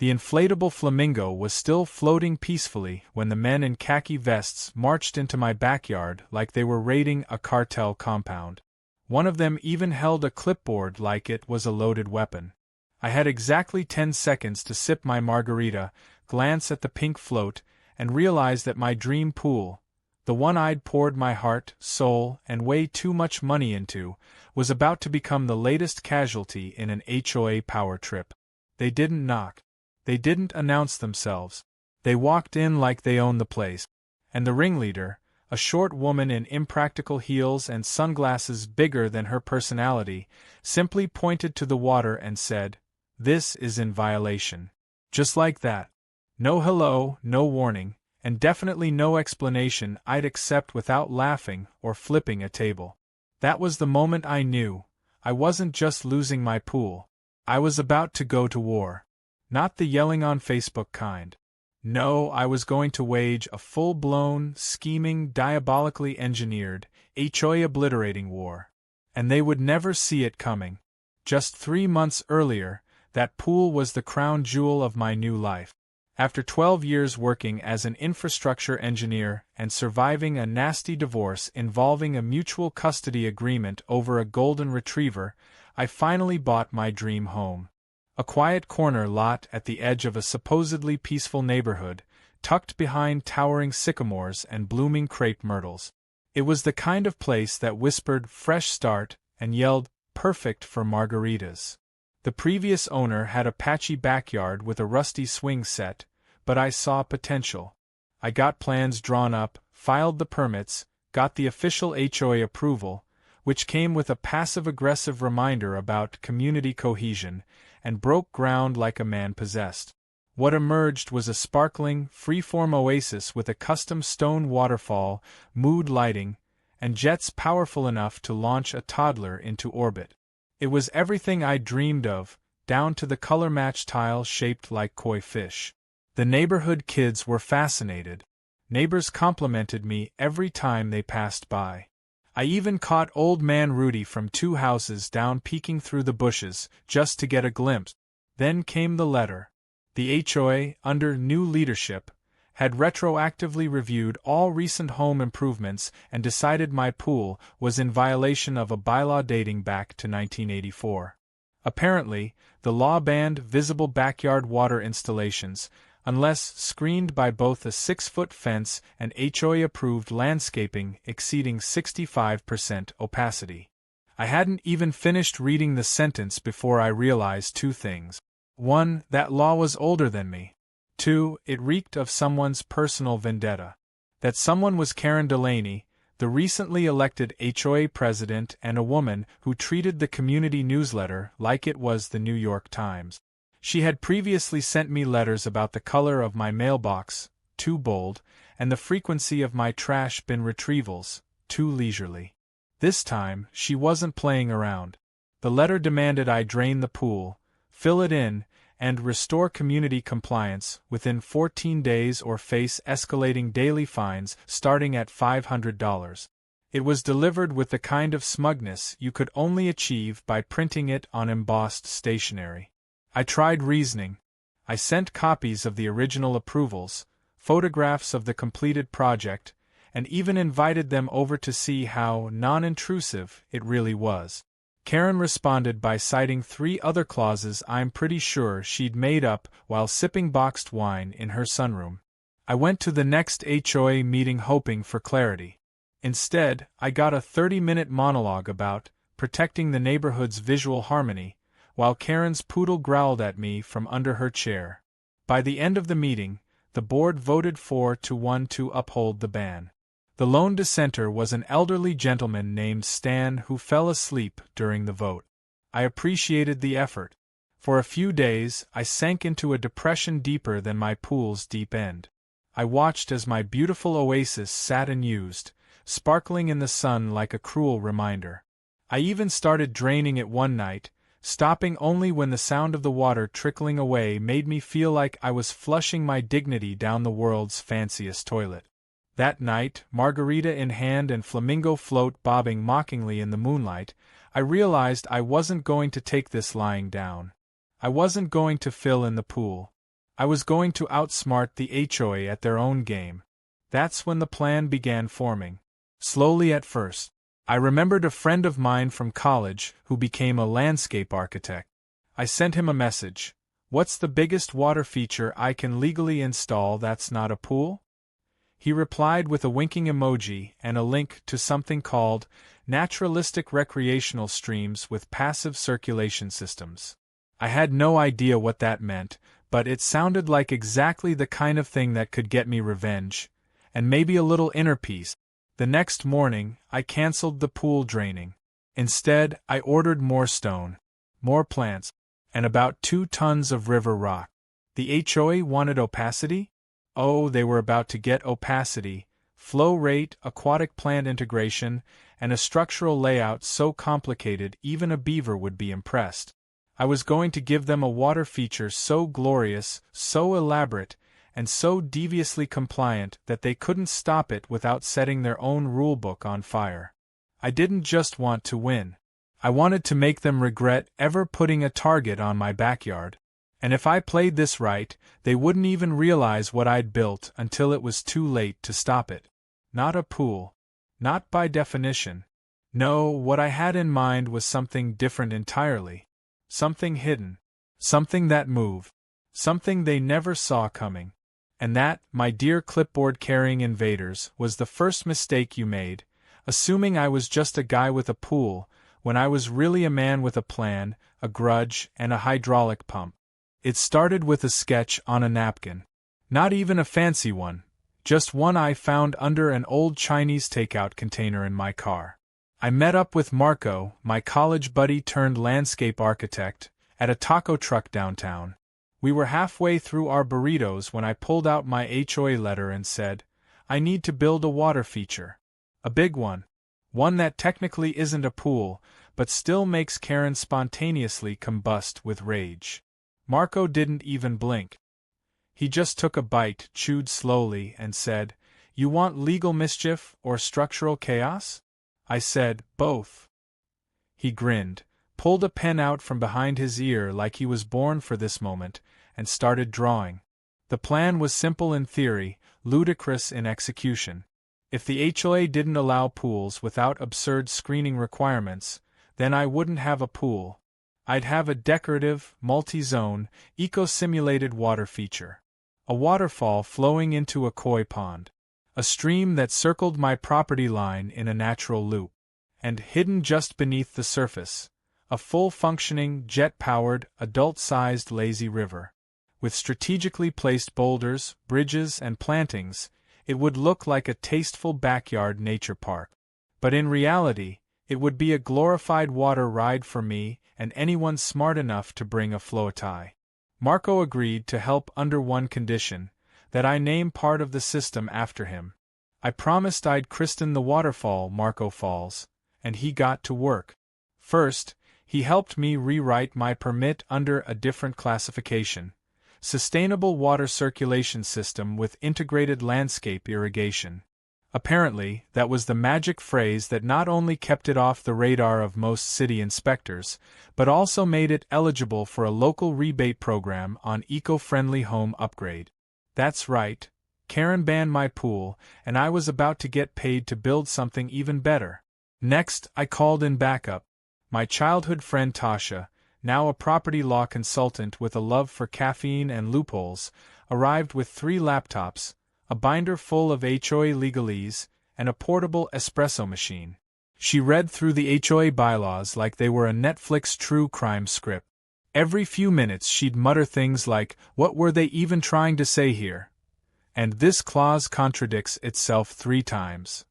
The inflatable flamingo was still floating peacefully when the men in khaki vests marched into my backyard like they were raiding a cartel compound. One of them even held a clipboard like it was a loaded weapon. I had exactly 10 seconds to sip my margarita, glance at the pink float, and realize that my dream pool, the one I'd poured my heart, soul, and way too much money into, was about to become the latest casualty in an HOA power trip. They didn't knock. They didn't announce themselves. They walked in like they owned the place. And the ringleader, a short woman in impractical heels and sunglasses bigger than her personality, simply pointed to the water and said, "This is in violation." Just like that. No hello, no warning, and definitely no explanation I'd accept without laughing or flipping a table. That was the moment I knew I wasn't just losing my pool. I was about to go to war. Not the yelling on Facebook kind. No, I was going to wage a full-blown, scheming, diabolically engineered, HOA-obliterating war. And they would never see it coming. Just 3 months earlier, that pool was the crown jewel of my new life. After 12 years working as an infrastructure engineer and surviving a nasty divorce involving a mutual custody agreement over a golden retriever, I finally bought my dream home. A quiet corner lot at the edge of a supposedly peaceful neighborhood, tucked behind towering sycamores and blooming crepe myrtles. It was the kind of place that whispered "fresh start" and yelled "perfect for margaritas." The previous owner had a patchy backyard with a rusty swing set, but I saw potential. I got plans drawn up, filed the permits, got the official HOA approval, which came with a passive-aggressive reminder about community cohesion, and broke ground like a man possessed. What emerged was a sparkling, free-form oasis with a custom stone waterfall, mood lighting, and jets powerful enough to launch a toddler into orbit. It was everything I'd dreamed of, down to the color-matched tile shaped like koi fish. The neighborhood kids were fascinated. Neighbors complimented me every time they passed by. I even caught Old Man Rudy from 2 houses down peeking through the bushes, just to get a glimpse. Then came the letter. The HOA, under new leadership, had retroactively reviewed all recent home improvements and decided my pool was in violation of a bylaw dating back to 1984. Apparently, the law banned visible backyard water installations, unless screened by both a 6-foot fence and HOA-approved landscaping exceeding 65% opacity. I hadn't even finished reading the sentence before I realized 2 things. 1, that law was older than me. 2, it reeked of someone's personal vendetta. That someone was Karen Delaney, the recently elected HOA president and a woman who treated the community newsletter like it was the New York Times. She had previously sent me letters about the color of my mailbox, too bold, and the frequency of my trash bin retrievals, too leisurely. This time, she wasn't playing around. The letter demanded I drain the pool, fill it in, and restore community compliance within 14 days or face escalating daily fines starting at $500. It was delivered with the kind of smugness you could only achieve by printing it on embossed stationery. I tried reasoning. I sent copies of the original approvals, photographs of the completed project, and even invited them over to see how non-intrusive it really was. Karen responded by citing 3 other clauses I'm pretty sure she'd made up while sipping boxed wine in her sunroom. I went to the next HOA meeting hoping for clarity. Instead, I got a 30-minute monologue about protecting the neighborhood's visual harmony, while Karen's poodle growled at me from under her chair. By the end of the meeting, the board voted 4-1 to uphold the ban. The lone dissenter was an elderly gentleman named Stan who fell asleep during the vote. I appreciated the effort. For a few days, I sank into a depression deeper than my pool's deep end. I watched as my beautiful oasis sat unused, sparkling in the sun like a cruel reminder. I even started draining it one night, stopping only when the sound of the water trickling away made me feel like I was flushing my dignity down the world's fanciest toilet. That night, margarita in hand and flamingo float bobbing mockingly in the moonlight, I realized I wasn't going to take this lying down. I wasn't going to fill in the pool. I was going to outsmart the HOA at their own game. That's when the plan began forming. Slowly at first. I remembered a friend of mine from college who became a landscape architect. I sent him a message. What's the biggest water feature I can legally install that's not a pool? He replied with a winking emoji and a link to something called naturalistic recreational streams with passive circulation systems. I had no idea what that meant, but it sounded like exactly the kind of thing that could get me revenge, and maybe a little inner peace. The next morning, I canceled the pool draining. Instead, I ordered more stone, more plants, and about 2 tons of river rock. The HOA wanted opacity? Oh, they were about to get opacity, flow rate, aquatic plant integration, and a structural layout so complicated even a beaver would be impressed. I was going to give them a water feature so glorious, so elaborate, and so deviously compliant that they couldn't stop it without setting their own rulebook on fire. I didn't just want to win. I wanted to make them regret ever putting a target on my backyard. And if I played this right, they wouldn't even realize what I'd built until it was too late to stop it. Not a pool. Not by definition. No, what I had in mind was something different entirely. Something hidden. Something that moved. Something they never saw coming. And that, my dear clipboard-carrying invaders, was the first mistake you made, assuming I was just a guy with a pool, when I was really a man with a plan, a grudge, and a hydraulic pump. It started with a sketch on a napkin. Not even a fancy one, just one I found under an old Chinese takeout container in my car. I met up with Marco, my college buddy turned landscape architect, at a taco truck downtown. We were halfway through our burritos when I pulled out my HOA letter and said, I need to build a water feature. A big one. One that technically isn't a pool, but still makes Karen spontaneously combust with rage. Marco didn't even blink. He just took a bite, chewed slowly, and said, You want legal mischief or structural chaos? I said, Both. He grinned, pulled a pen out from behind his ear like he was born for this moment, and started drawing. The plan was simple in theory, ludicrous in execution. If the HOA didn't allow pools without absurd screening requirements, then I wouldn't have a pool. I'd have a decorative, multi-zone, eco-simulated water feature. A waterfall flowing into a koi pond. A stream that circled my property line in a natural loop. And hidden just beneath the surface, a full-functioning, jet-powered, adult-sized lazy river. With strategically placed boulders, bridges, and plantings, it would look like a tasteful backyard nature park. But in reality, it would be a glorified water ride for me and anyone smart enough to bring a floatie. Marco agreed to help under one condition, that I name part of the system after him. I promised I'd christen the waterfall Marco Falls, and he got to work. First, he helped me rewrite my permit under a different classification. Sustainable water circulation system with integrated landscape irrigation. Apparently, that was the magic phrase that not only kept it off the radar of most city inspectors, but also made it eligible for a local rebate program on eco-friendly home upgrade. That's right, Karen banned my pool, and I was about to get paid to build something even better. Next, I called in backup. My childhood friend Tasha, now a property law consultant with a love for caffeine and loopholes, arrived with 3 laptops, a binder full of HOA legalese, and a portable espresso machine. She read through the HOA bylaws like they were a Netflix true crime script. Every few minutes she'd mutter things like, "What were they even trying to say here?" And "This clause contradicts itself 3 times."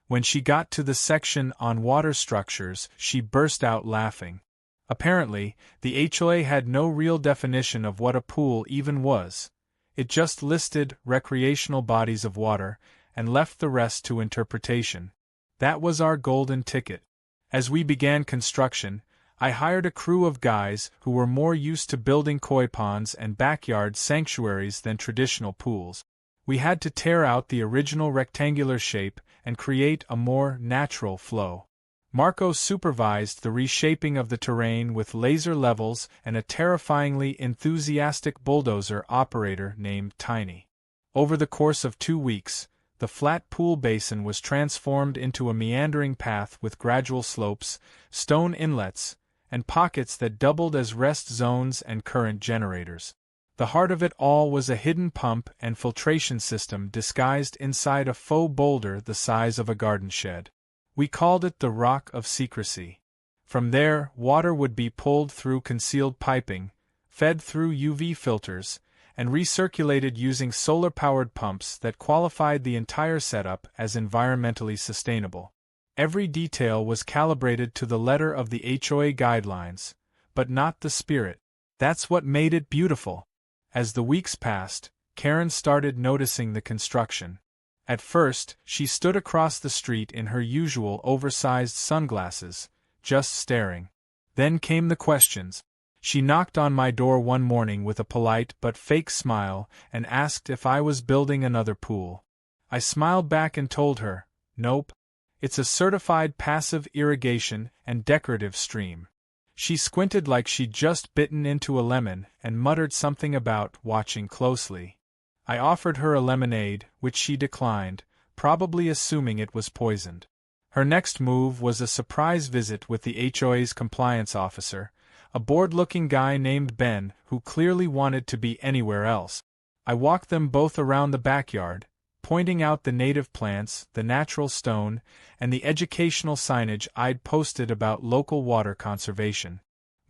When she got to the section on water structures, she burst out laughing. Apparently, the HOA had no real definition of what a pool even was. It just listed recreational bodies of water and left the rest to interpretation. That was our golden ticket. As we began construction, I hired a crew of guys who were more used to building koi ponds and backyard sanctuaries than traditional pools. We had to tear out the original rectangular shape and create a more natural flow. Marco supervised the reshaping of the terrain with laser levels and a terrifyingly enthusiastic bulldozer operator named Tiny. Over the course of 2 weeks, the flat pool basin was transformed into a meandering path with gradual slopes, stone inlets, and pockets that doubled as rest zones and current generators. The heart of it all was a hidden pump and filtration system disguised inside a faux boulder the size of a garden shed. We called it the Rock of Secrecy. From there, water would be pulled through concealed piping, fed through UV filters, and recirculated using solar-powered pumps that qualified the entire setup as environmentally sustainable. Every detail was calibrated to the letter of the HOA guidelines, but not the spirit. That's what made it beautiful. As the weeks passed, Karen started noticing the construction. At first, she stood across the street in her usual oversized sunglasses, just staring. Then came the questions. She knocked on my door one morning with a polite but fake smile and asked if I was building another pool. I smiled back and told her, "Nope. It's a certified passive irrigation and decorative stream." She squinted like she'd just bitten into a lemon and muttered something about watching closely. I offered her a lemonade, which she declined, probably assuming it was poisoned. Her next move was a surprise visit with the HOA's compliance officer, a bored-looking guy named Ben who clearly wanted to be anywhere else. I walked them both around the backyard, pointing out the native plants, the natural stone, and the educational signage I'd posted about local water conservation.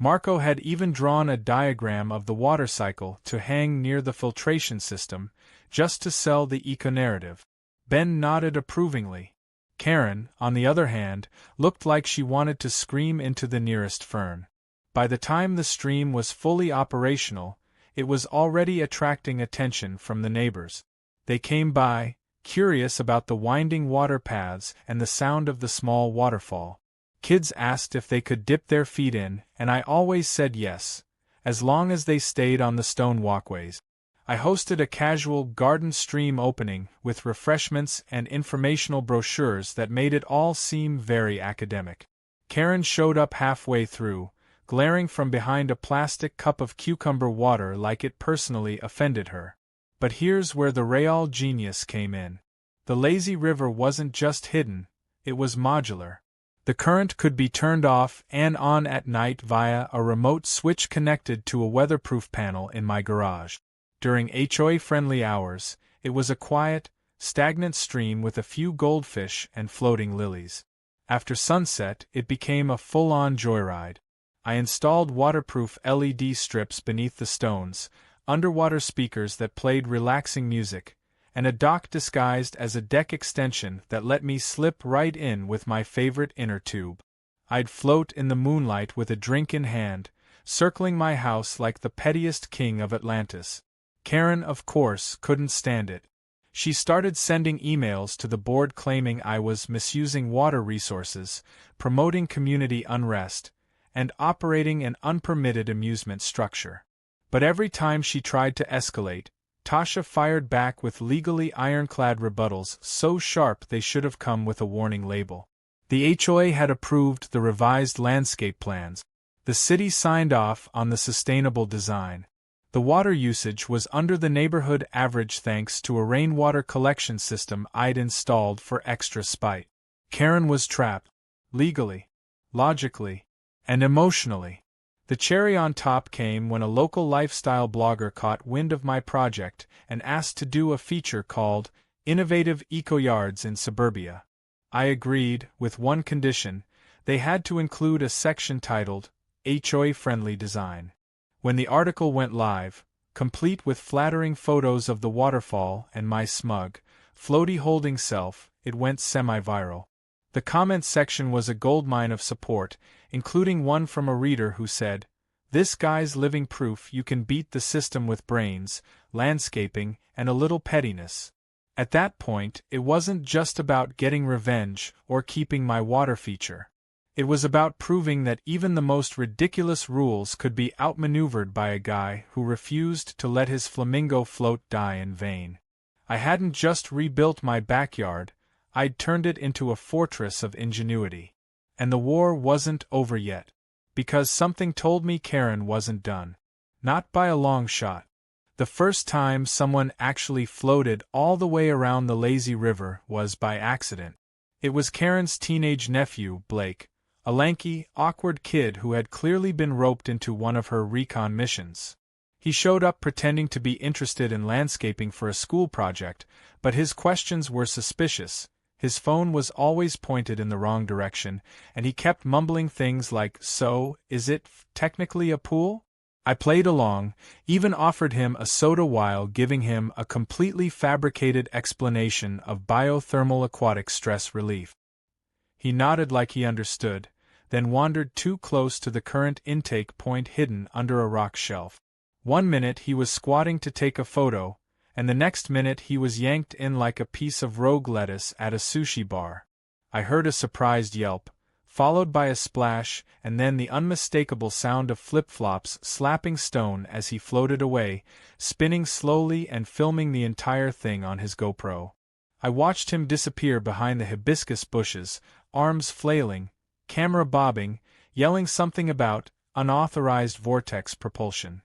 Marco had even drawn a diagram of the water cycle to hang near the filtration system, just to sell the eco-narrative. Ben nodded approvingly. Karen, on the other hand, looked like she wanted to scream into the nearest fern. By the time the stream was fully operational, it was already attracting attention from the neighbors. They came by, curious about the winding water paths and the sound of the small waterfall. Kids asked if they could dip their feet in, and I always said yes, as long as they stayed on the stone walkways. I hosted a casual garden stream opening with refreshments and informational brochures that made it all seem very academic. Karen showed up halfway through, glaring from behind a plastic cup of cucumber water like it personally offended her. But here's where the real genius came in. The lazy river wasn't just hidden, it was modular. The current could be turned off and on at night via a remote switch connected to a weatherproof panel in my garage. During HOA-friendly hours, it was a quiet, stagnant stream with a few goldfish and floating lilies. After sunset, it became a full-on joyride. I installed waterproof LED strips beneath the stones, underwater speakers that played relaxing music, and a dock disguised as a deck extension that let me slip right in with my favorite inner tube. I'd float in the moonlight with a drink in hand, circling my house like the pettiest king of Atlantis. Karen, of course, couldn't stand it. She started sending emails to the board claiming I was misusing water resources, promoting community unrest, and operating an unpermitted amusement structure. But every time she tried to escalate, Tasha fired back with legally ironclad rebuttals so sharp they should have come with a warning label. The HOA had approved the revised landscape plans. The city signed off on the sustainable design. The water usage was under the neighborhood average thanks to a rainwater collection system I'd installed for extra spite. Karen was trapped. Legally, logically, and emotionally. The cherry on top came when a local lifestyle blogger caught wind of my project and asked to do a feature called Innovative Eco-Yards in Suburbia. I agreed, with one condition: they had to include a section titled HOA-friendly design. When the article went live, complete with flattering photos of the waterfall and my smug, floaty-holding self, it went semi-viral. The comments section was a goldmine of support, including one from a reader who said, "This guy's living proof you can beat the system with brains, landscaping, and a little pettiness." At that point, it wasn't just about getting revenge or keeping my water feature. It was about proving that even the most ridiculous rules could be outmaneuvered by a guy who refused to let his flamingo float die in vain. I hadn't just rebuilt my backyard, I'd turned it into a fortress of ingenuity. And the war wasn't over yet. Because something told me Karen wasn't done. Not by a long shot. The first time someone actually floated all the way around the lazy river was by accident. It was Karen's teenage nephew, Blake, a lanky, awkward kid who had clearly been roped into one of her recon missions. He showed up pretending to be interested in landscaping for a school project, but his questions were suspicious. His phone was always pointed in the wrong direction, and he kept mumbling things like, "So, is it technically a pool?" I played along, even offered him a soda while giving him a completely fabricated explanation of biothermal aquatic stress relief. He nodded like he understood, then wandered too close to the current intake point hidden under a rock shelf. One minute he was squatting to take a photo, and the next minute he was yanked in like a piece of rogue lettuce at a sushi bar. I heard a surprised yelp, followed by a splash, and then the unmistakable sound of flip-flops slapping stone as he floated away, spinning slowly and filming the entire thing on his GoPro. I watched him disappear behind the hibiscus bushes, arms flailing, camera bobbing, yelling something about unauthorized vortex propulsion.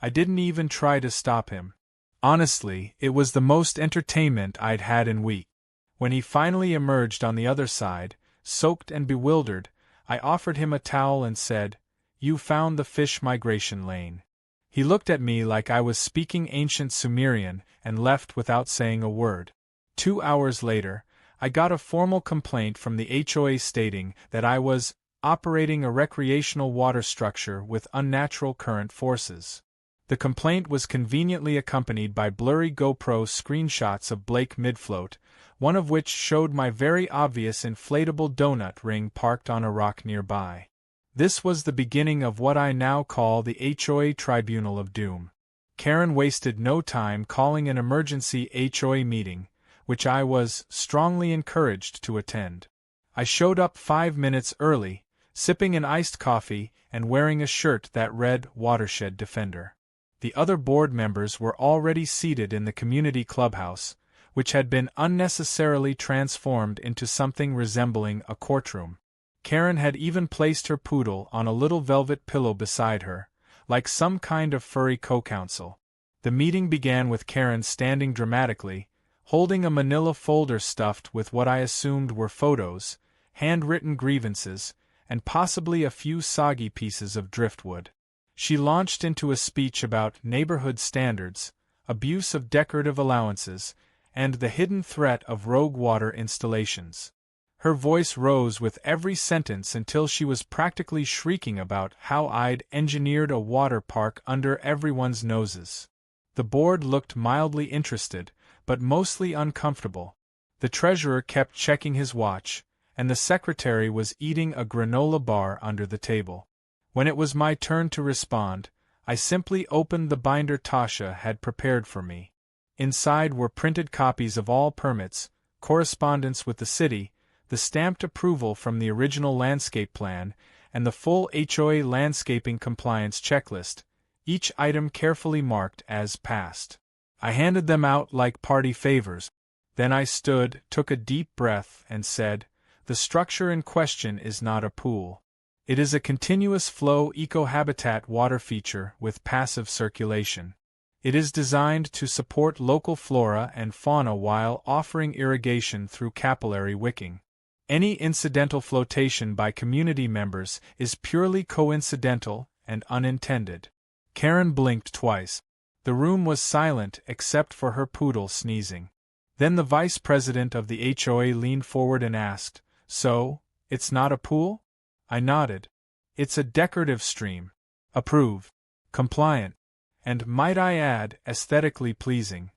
I didn't even try to stop him. Honestly, it was the most entertainment I'd had in weeks. When he finally emerged on the other side, soaked and bewildered, I offered him a towel and said, "You found the fish migration lane." He looked at me like I was speaking ancient Sumerian and left without saying a word. 2 hours later, I got a formal complaint from the HOA stating that I was operating a recreational water structure with unnatural current forces. The complaint was conveniently accompanied by blurry GoPro screenshots of Blake midfloat, one of which showed my very obvious inflatable donut ring parked on a rock nearby. This was the beginning of what I now call the HOA Tribunal of Doom. Karen wasted no time calling an emergency HOA meeting, which I was strongly encouraged to attend. I showed up 5 minutes early, sipping an iced coffee and wearing a shirt that read Watershed Defender. The other board members were already seated in the community clubhouse, which had been unnecessarily transformed into something resembling a courtroom. Karen had even placed her poodle on a little velvet pillow beside her, like some kind of furry co-counsel. The meeting began with Karen standing dramatically, holding a manila folder stuffed with what I assumed were photos, handwritten grievances, and possibly a few soggy pieces of driftwood. She launched into a speech about neighborhood standards, abuse of decorative allowances, and the hidden threat of rogue water installations. Her voice rose with every sentence until she was practically shrieking about how I'd engineered a water park under everyone's noses. The board looked mildly interested, but mostly uncomfortable. The treasurer kept checking his watch, and the secretary was eating a granola bar under the table. When it was my turn to respond, I simply opened the binder Tasha had prepared for me. Inside were printed copies of all permits, correspondence with the city, the stamped approval from the original landscape plan, and the full HOA landscaping compliance checklist, each item carefully marked as passed. I handed them out like party favors. Then I stood, took a deep breath, and said, "The structure in question is not a pool. It is a continuous flow ecohabitat water feature with passive circulation. It is designed to support local flora and fauna while offering irrigation through capillary wicking. Any incidental flotation by community members is purely coincidental and unintended." Karen blinked twice. The room was silent except for her poodle sneezing. Then the vice president of the HOA leaned forward and asked, "So, it's not a pool?" I nodded. "It's a decorative stream. Approved. Compliant. And, might I add, aesthetically pleasing."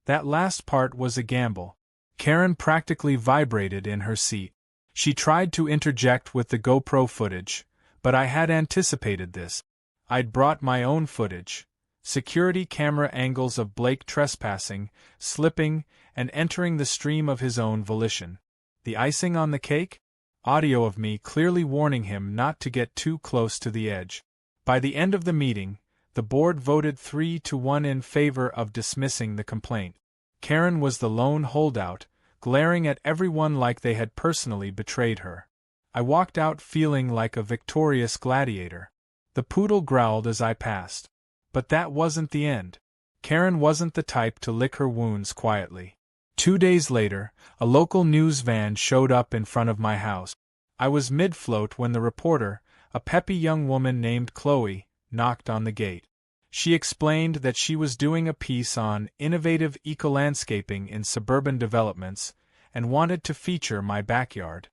That last part was a gamble. Karen practically vibrated in her seat. She tried to interject with the GoPro footage, but I had anticipated this. I'd brought my own footage. Security camera angles of Blake trespassing, slipping, and entering the stream of his own volition. The icing on the cake? Audio of me clearly warning him not to get too close to the edge. By the end of the meeting, the board voted 3-1 in favor of dismissing the complaint. Karen was the lone holdout, glaring at everyone like they had personally betrayed her. I walked out feeling like a victorious gladiator. The poodle growled as I passed. But that wasn't the end. Karen wasn't the type to lick her wounds quietly. 2 days later, a local news van showed up in front of my house. I was mid-float when the reporter, a peppy young woman named Chloe, knocked on the gate. She explained that she was doing a piece on innovative eco-landscaping in suburban developments and wanted to feature my backyard.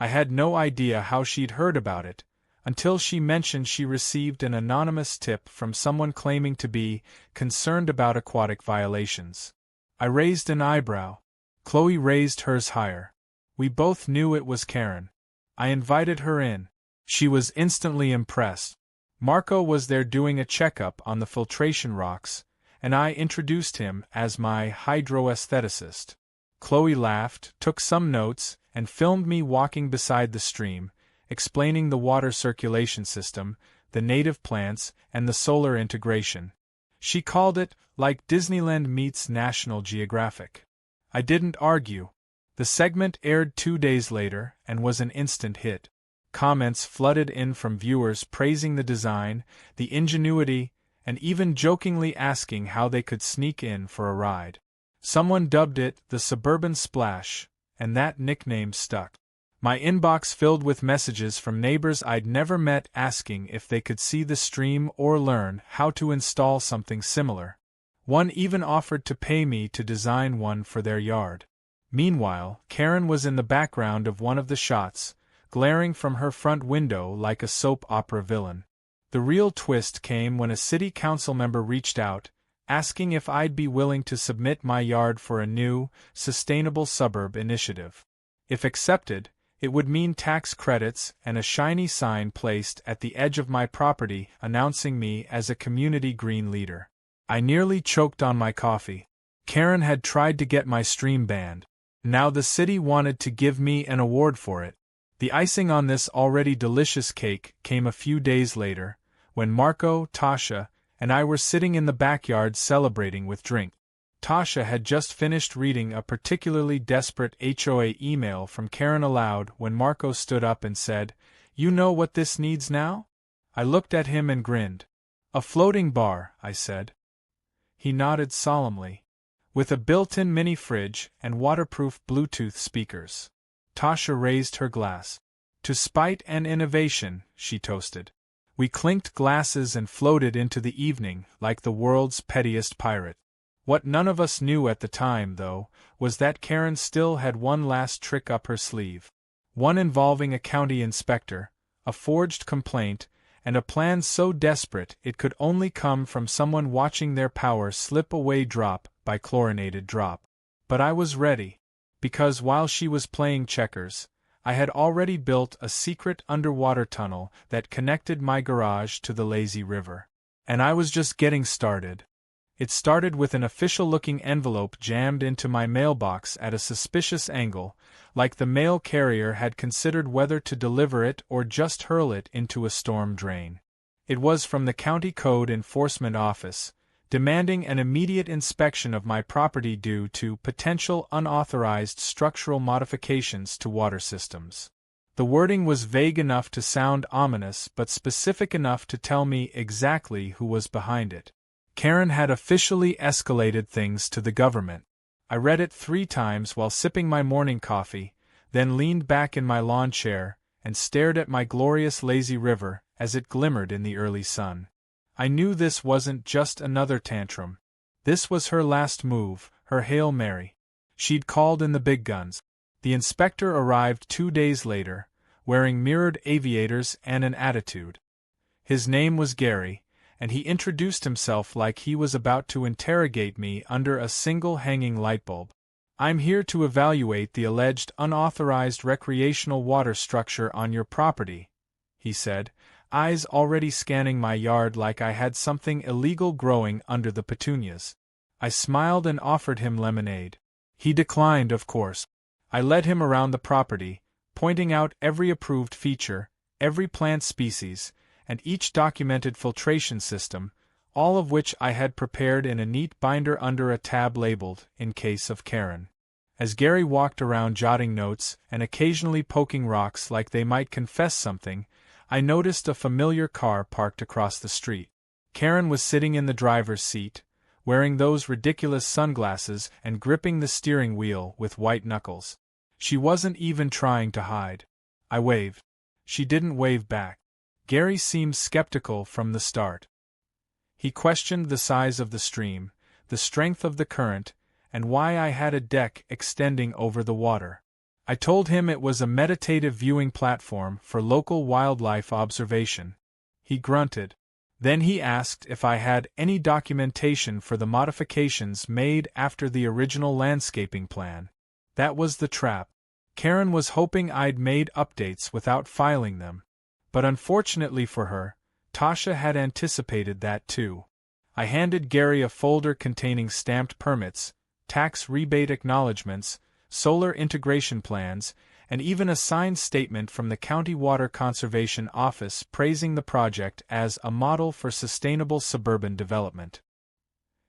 I had no idea how she'd heard about it, until she mentioned she received an anonymous tip from someone claiming to be concerned about aquatic violations. I raised an eyebrow. Chloe raised hers higher. We both knew it was Karen. I invited her in. She was instantly impressed. Marco was there doing a checkup on the filtration rocks, and I introduced him as my hydroaestheticist. Chloe laughed, took some notes, and filmed me walking beside the stream, explaining the water circulation system, the native plants, and the solar integration. She called it like Disneyland meets National Geographic. I didn't argue. The segment aired 2 days later and was an instant hit. Comments flooded in from viewers praising the design, the ingenuity, and even jokingly asking how they could sneak in for a ride. Someone dubbed it the Suburban Splash, and that nickname stuck. My inbox filled with messages from neighbors I'd never met asking if they could see the stream or learn how to install something similar. One even offered to pay me to design one for their yard. Meanwhile, Karen was in the background of one of the shots, glaring from her front window like a soap opera villain. The real twist came when a city council member reached out, asking if I'd be willing to submit my yard for a new, sustainable suburb initiative. If accepted, it would mean tax credits and a shiny sign placed at the edge of my property announcing me as a community green leader. I nearly choked on my coffee. Karen had tried to get my stream banned. Now the city wanted to give me an award for it. The icing on this already delicious cake came a few days later, when Marco, Tasha, and I were sitting in the backyard celebrating with drink. Tasha had just finished reading a particularly desperate HOA email from Karen aloud when Marco stood up and said, "You know what this needs now?" I looked at him and grinned. "A floating bar," I said. He nodded solemnly. "With a built-in mini fridge and waterproof Bluetooth speakers." Tasha raised her glass. "To spite and innovation," she toasted. We clinked glasses and floated into the evening like the world's pettiest pirate. What none of us knew at the time, though, was that Karen still had one last trick up her sleeve. One involving a county inspector, a forged complaint, and a plan so desperate it could only come from someone watching their power slip away drop by chlorinated drop. But I was ready, because while she was playing checkers, I had already built a secret underwater tunnel that connected my garage to the lazy river. And I was just getting started. It started with an official-looking envelope jammed into my mailbox at a suspicious angle, like the mail carrier had considered whether to deliver it or just hurl it into a storm drain. It was from the County Code Enforcement Office, demanding an immediate inspection of my property due to potential unauthorized structural modifications to water systems. The wording was vague enough to sound ominous but specific enough to tell me exactly who was behind it. Karen had officially escalated things to the government. I read it 3 times while sipping my morning coffee, then leaned back in my lawn chair and stared at my glorious lazy river as it glimmered in the early sun. I knew this wasn't just another tantrum. This was her last move, her Hail Mary. She'd called in the big guns. The inspector arrived 2 days later, wearing mirrored aviators and an attitude. His name was Gary, and he introduced himself like he was about to interrogate me under a single hanging light bulb. "I'm here to evaluate the alleged unauthorized recreational water structure on your property," he said, eyes already scanning my yard like I had something illegal growing under the petunias. I smiled and offered him lemonade. He declined, of course. I led him around the property, pointing out every approved feature, every plant species, and each documented filtration system, all of which I had prepared in a neat binder under a tab labeled, "In case of Karen." As Gary walked around jotting notes and occasionally poking rocks like they might confess something, I noticed a familiar car parked across the street. Karen was sitting in the driver's seat, wearing those ridiculous sunglasses and gripping the steering wheel with white knuckles. She wasn't even trying to hide. I waved. She didn't wave back. Gary seemed skeptical from the start. He questioned the size of the stream, the strength of the current, and why I had a deck extending over the water. I told him it was a meditative viewing platform for local wildlife observation. He grunted. Then he asked if I had any documentation for the modifications made after the original landscaping plan. That was the trap. Karen was hoping I'd made updates without filing them. But unfortunately for her, Tasha had anticipated that too. I handed Gary a folder containing stamped permits, tax rebate acknowledgments, solar integration plans, and even a signed statement from the County Water Conservation Office praising the project as a model for sustainable suburban development.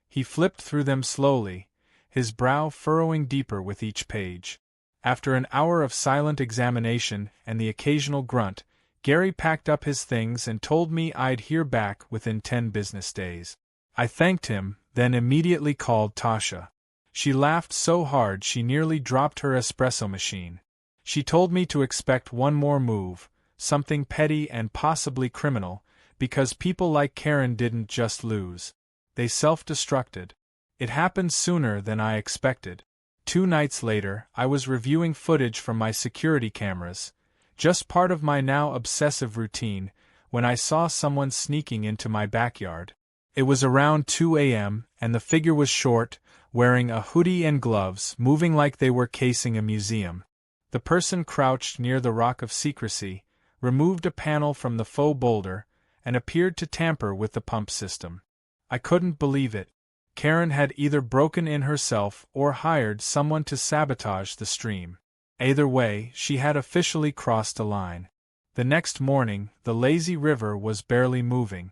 He flipped through them slowly, his brow furrowing deeper with each page. After an hour of silent examination and the occasional grunt, Gary packed up his things and told me I'd hear back within 10 business days. I thanked him, then immediately called Tasha. She laughed so hard she nearly dropped her espresso machine. She told me to expect one more move, something petty and possibly criminal, because people like Karen didn't just lose. They self-destructed. It happened sooner than I expected. 2 nights later, I was reviewing footage from my security cameras, just part of my now obsessive routine, when I saw someone sneaking into my backyard. It was around 2 a.m., and the figure was short, wearing a hoodie and gloves, moving like they were casing a museum. The person crouched near the rock of secrecy, removed a panel from the faux boulder, and appeared to tamper with the pump system. I couldn't believe it. Karen had either broken in herself or hired someone to sabotage the stream. Either way, she had officially crossed a line. The next morning, the lazy river was barely moving.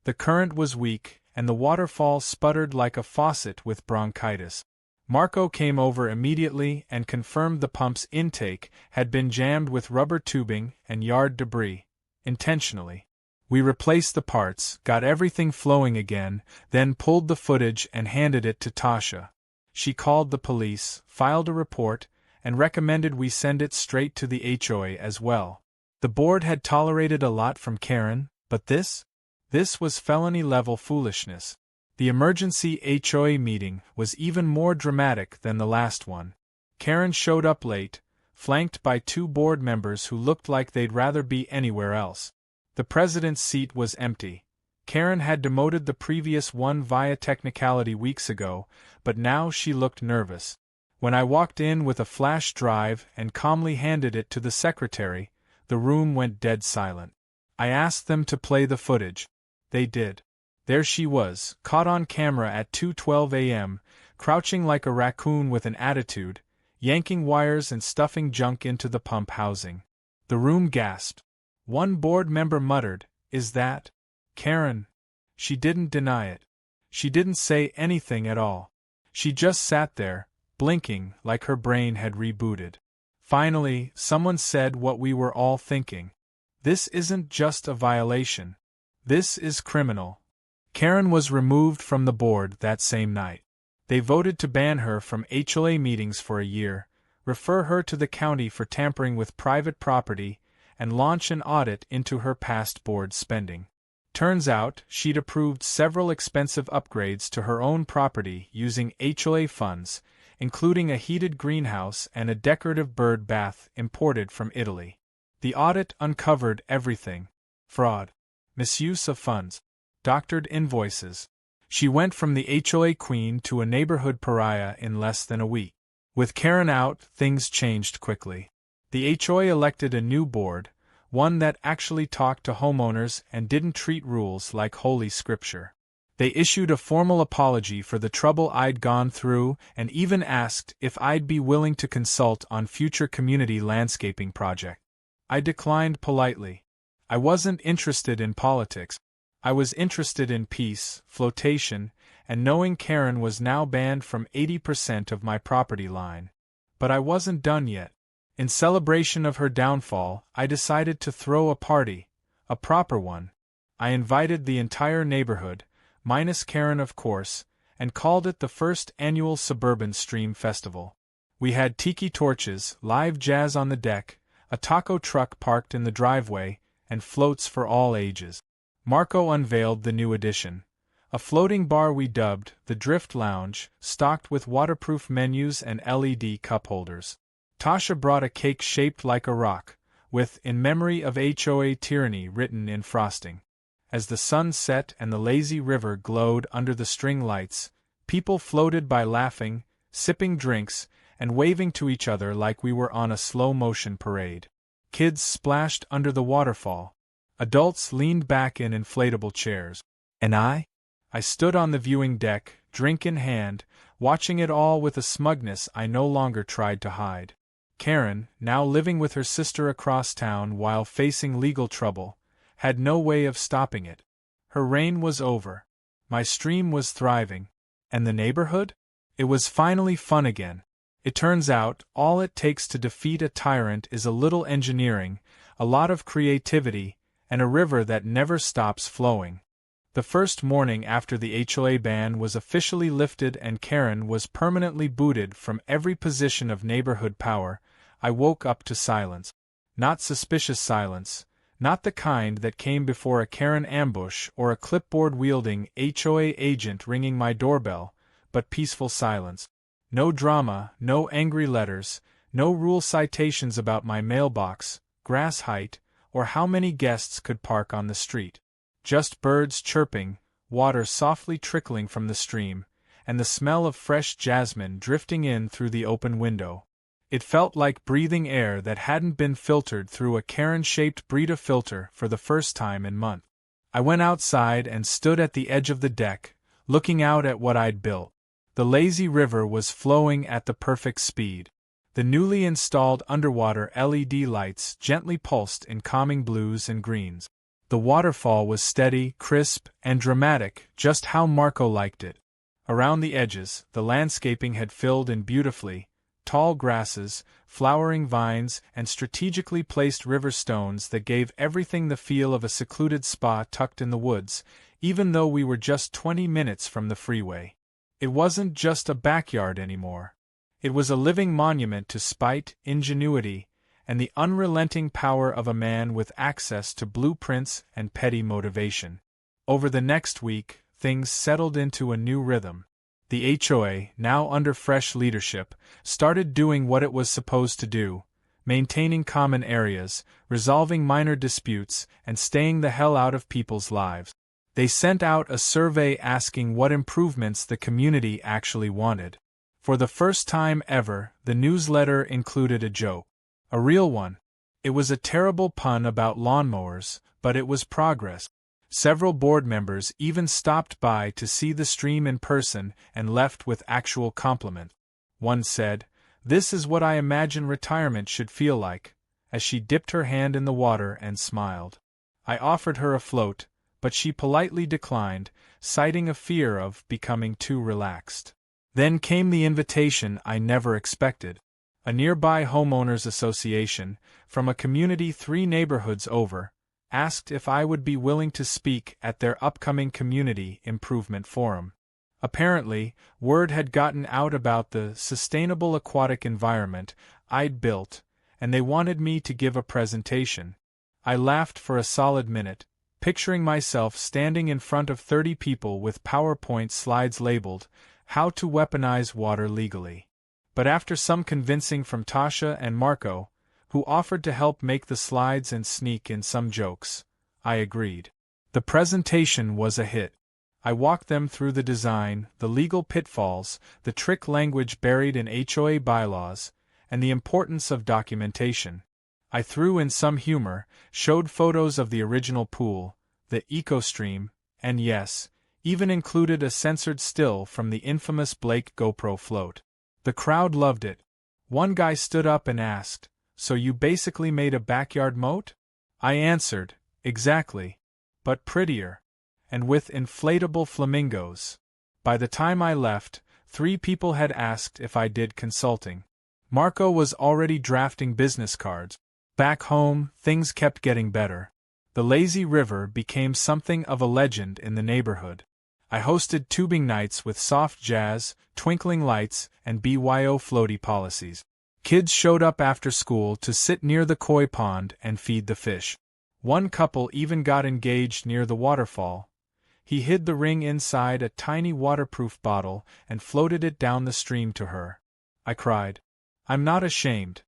The current was weak, and the waterfall sputtered like a faucet with bronchitis. Marco came over immediately and confirmed the pump's intake had been jammed with rubber tubing and yard debris, intentionally. We replaced the parts, got everything flowing again, then pulled the footage and handed it to Tasha. She called the police, filed a report, and recommended we send it straight to the HOA as well. The board had tolerated a lot from Karen, but this was felony-level foolishness. The emergency HOA meeting was even more dramatic than the last one. Karen showed up late, flanked by 2 board members who looked like they'd rather be anywhere else. The president's seat was empty. Karen had demoted the previous one via technicality weeks ago, but now she looked nervous. When I walked in with a flash drive and calmly handed it to the secretary, the room went dead silent. I asked them to play the footage. They did. There she was, caught on camera at 2:12 a.m., crouching like a raccoon with an attitude, yanking wires and stuffing junk into the pump housing. The room gasped. One board member muttered, "Is that Karen?" She didn't deny it. She didn't say anything at all. She just sat there, blinking like her brain had rebooted. Finally, someone said what we were all thinking. This isn't just a violation. This is criminal. Karen was removed from the board that same night. They voted to ban her from HOA meetings for a year, refer her to the county for tampering with private property, and launch an audit into her past board spending. Turns out, she'd approved several expensive upgrades to her own property using HOA funds, including a heated greenhouse and a decorative bird bath imported from Italy. The audit uncovered everything: fraud, misuse of funds, doctored invoices. She went from the HOA queen to a neighborhood pariah in less than a week. With Karen out, things changed quickly. The HOA elected a new board, one that actually talked to homeowners and didn't treat rules like holy scripture. They issued a formal apology for the trouble I'd gone through and even asked if I'd be willing to consult on future community landscaping projects. I declined politely. I wasn't interested in politics. I was interested in peace, flotation, and knowing Karen was now banned from 80% of my property line. But I wasn't done yet. In celebration of her downfall, I decided to throw a party, a proper one. I invited the entire neighborhood, minus Karen of course, and called it the first annual Suburban Stream Festival. We had tiki torches, live jazz on the deck, a taco truck parked in the driveway, and floats for all ages. Marco unveiled the new addition. A floating bar we dubbed the Drift Lounge, stocked with waterproof menus and LED cup holders. Tasha brought a cake shaped like a rock, with "In Memory of HOA Tyranny" written in frosting. As the sun set and the lazy river glowed under the string lights, people floated by laughing, sipping drinks, and waving to each other like we were on a slow-motion parade. Kids splashed under the waterfall. Adults leaned back in inflatable chairs. And I stood on the viewing deck, drink in hand, watching it all with a smugness I no longer tried to hide. Karen, now living with her sister across town while facing legal trouble, had no way of stopping it. Her reign was over. My stream was thriving. And the neighborhood? It was finally fun again. It turns out, all it takes to defeat a tyrant is a little engineering, a lot of creativity, and a river that never stops flowing. The first morning after the HOA ban was officially lifted and Karen was permanently booted from every position of neighborhood power, I woke up to silence. Not suspicious silence, not the kind that came before a Karen ambush or a clipboard-wielding HOA agent ringing my doorbell, but peaceful silence. No drama, no angry letters, no rule citations about my mailbox, grass height, or how many guests could park on the street. Just birds chirping, water softly trickling from the stream, and the smell of fresh jasmine drifting in through the open window. It felt like breathing air that hadn't been filtered through a Karen-shaped Brita filter for the first time in months. I went outside and stood at the edge of the deck, looking out at what I'd built. The lazy river was flowing at the perfect speed. The newly installed underwater LED lights gently pulsed in calming blues and greens. The waterfall was steady, crisp, and dramatic, just how Marco liked it. Around the edges, the landscaping had filled in beautifully, tall grasses, flowering vines, and strategically placed river stones that gave everything the feel of a secluded spa tucked in the woods, even though we were just 20 minutes from the freeway. It wasn't just a backyard anymore. It was a living monument to spite, ingenuity, and the unrelenting power of a man with access to blueprints and petty motivation. Over the next week, things settled into a new rhythm. The HOA, now under fresh leadership, started doing what it was supposed to do, maintaining common areas, resolving minor disputes, and staying the hell out of people's lives. They sent out a survey asking what improvements the community actually wanted. For the first time ever, the newsletter included a joke. A real one. It was a terrible pun about lawnmowers, but it was progress. Several board members even stopped by to see the stream in person and left with actual compliments. One said, "This is what I imagine retirement should feel like," as she dipped her hand in the water and smiled. I offered her a float, but she politely declined, citing a fear of becoming too relaxed. Then came the invitation I never expected. A nearby homeowners association, from a community 3 neighborhoods over, asked if I would be willing to speak at their upcoming community improvement forum. Apparently, word had gotten out about the sustainable aquatic environment I'd built, and they wanted me to give a presentation. I laughed for a solid minute, picturing myself standing in front of 30 people with PowerPoint slides labeled, "How to Weaponize Water Legally." But after some convincing from Tasha and Marco, who offered to help make the slides and sneak in some jokes, I agreed. The presentation was a hit. I walked them through the design, the legal pitfalls, the trick language buried in HOA bylaws, and the importance of documentation. I threw in some humor, showed photos of the original pool, the EcoStream, and yes, even included a censored still from the infamous Blake GoPro float. The crowd loved it. One guy stood up and asked, "So you basically made a backyard moat?" I answered, "Exactly. But prettier. And with inflatable flamingos." By the time I left, 3 people had asked if I did consulting. Marco was already drafting business cards. Back home, things kept getting better. The lazy river became something of a legend in the neighborhood. I hosted tubing nights with soft jazz, twinkling lights, and BYO floaty policies. Kids showed up after school to sit near the koi pond and feed the fish. One couple even got engaged near the waterfall. He hid the ring inside a tiny waterproof bottle and floated it down the stream to her. I cried. I'm not ashamed.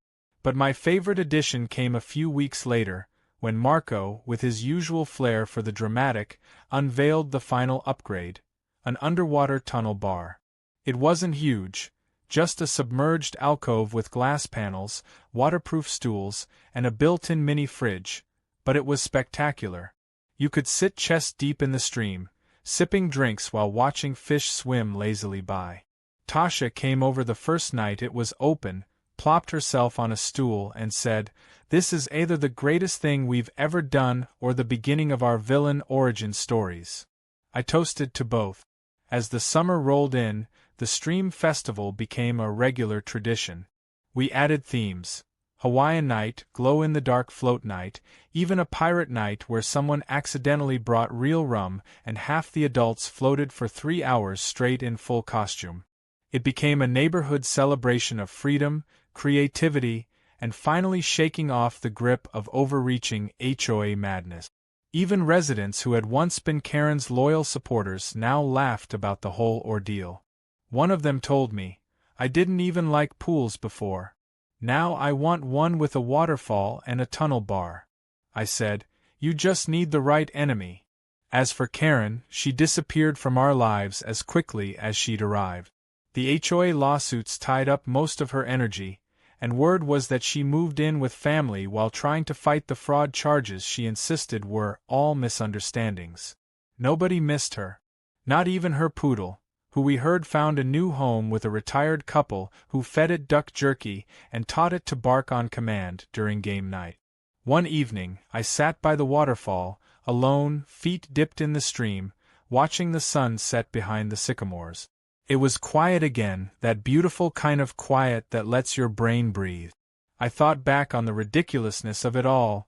But my favorite addition came a few weeks later, when Marco, with his usual flair for the dramatic, unveiled the final upgrade, an underwater tunnel bar. It wasn't huge, just a submerged alcove with glass panels, waterproof stools, and a built-in mini fridge, but it was spectacular. You could sit chest-deep in the stream, sipping drinks while watching fish swim lazily by. Tasha came over the first night it was open, plopped herself on a stool and said, "This is either the greatest thing we've ever done or the beginning of our villain origin stories." I toasted to both. As the summer rolled in, the Stream Festival became a regular tradition. We added themes: Hawaiian night, glow-in-the-dark float night, even a pirate night where someone accidentally brought real rum and half the adults floated for 3 hours straight in full costume. It became a neighborhood celebration of freedom, creativity, and finally shaking off the grip of overreaching HOA madness. Even residents who had once been Karen's loyal supporters now laughed about the whole ordeal. One of them told me, "I didn't even like pools before. Now I want one with a waterfall and a tunnel bar." I said, "You just need the right enemy." As for Karen, she disappeared from our lives as quickly as she'd arrived. The HOA lawsuits tied up most of her energy, and word was that she moved in with family while trying to fight the fraud charges she insisted were all misunderstandings. Nobody missed her. Not even her poodle, who we heard found a new home with a retired couple who fed it duck jerky and taught it to bark on command during game night. One evening, I sat by the waterfall, alone, feet dipped in the stream, watching the sun set behind the sycamores. It was quiet again, that beautiful kind of quiet that lets your brain breathe. I thought back on the ridiculousness of it all: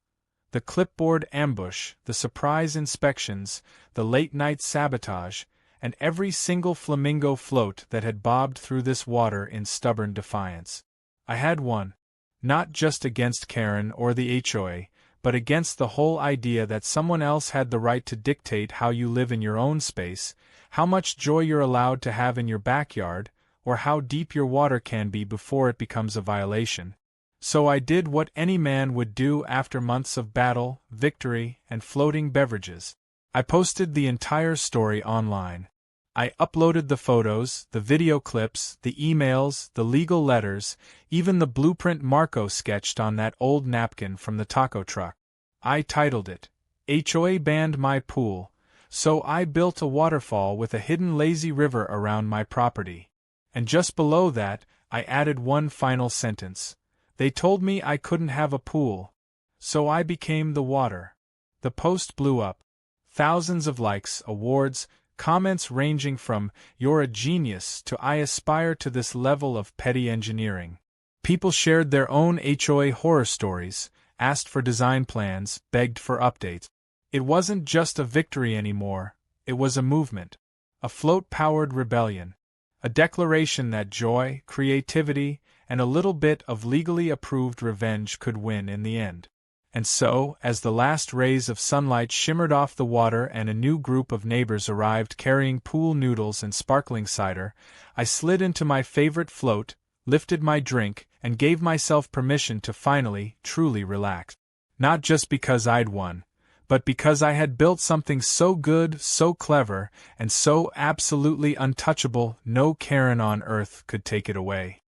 the clipboard ambush, the surprise inspections, the late-night sabotage, and every single flamingo float that had bobbed through this water in stubborn defiance. I had won. Not just against Karen or the HOA, but against the whole idea that someone else had the right to dictate how you live in your own space, how much joy you're allowed to have in your backyard, or how deep your water can be before it becomes a violation. So I did what any man would do after months of battle, victory, and floating beverages. I posted the entire story online. I uploaded the photos, the video clips, the emails, the legal letters, even the blueprint Marco sketched on that old napkin from the taco truck. I titled it, "HOA Banned My Pool, So I Built a Waterfall with a Hidden Lazy River Around My Property." And just below that, I added one final sentence: "They told me I couldn't have a pool, so I became the water." The post blew up. Thousands of likes, awards, comments ranging from "You're a genius" to "I aspire to this level of petty engineering." People shared their own HOA horror stories, asked for design plans, begged for updates. It wasn't just a victory anymore, it was a movement. A float-powered rebellion. A declaration that joy, creativity, and a little bit of legally approved revenge could win in the end. And so, as the last rays of sunlight shimmered off the water and a new group of neighbors arrived carrying pool noodles and sparkling cider, I slid into my favorite float, lifted my drink, and gave myself permission to finally, truly relax. Not just because I'd won, but because I had built something so good, so clever, and so absolutely untouchable no Karen on earth could take it away.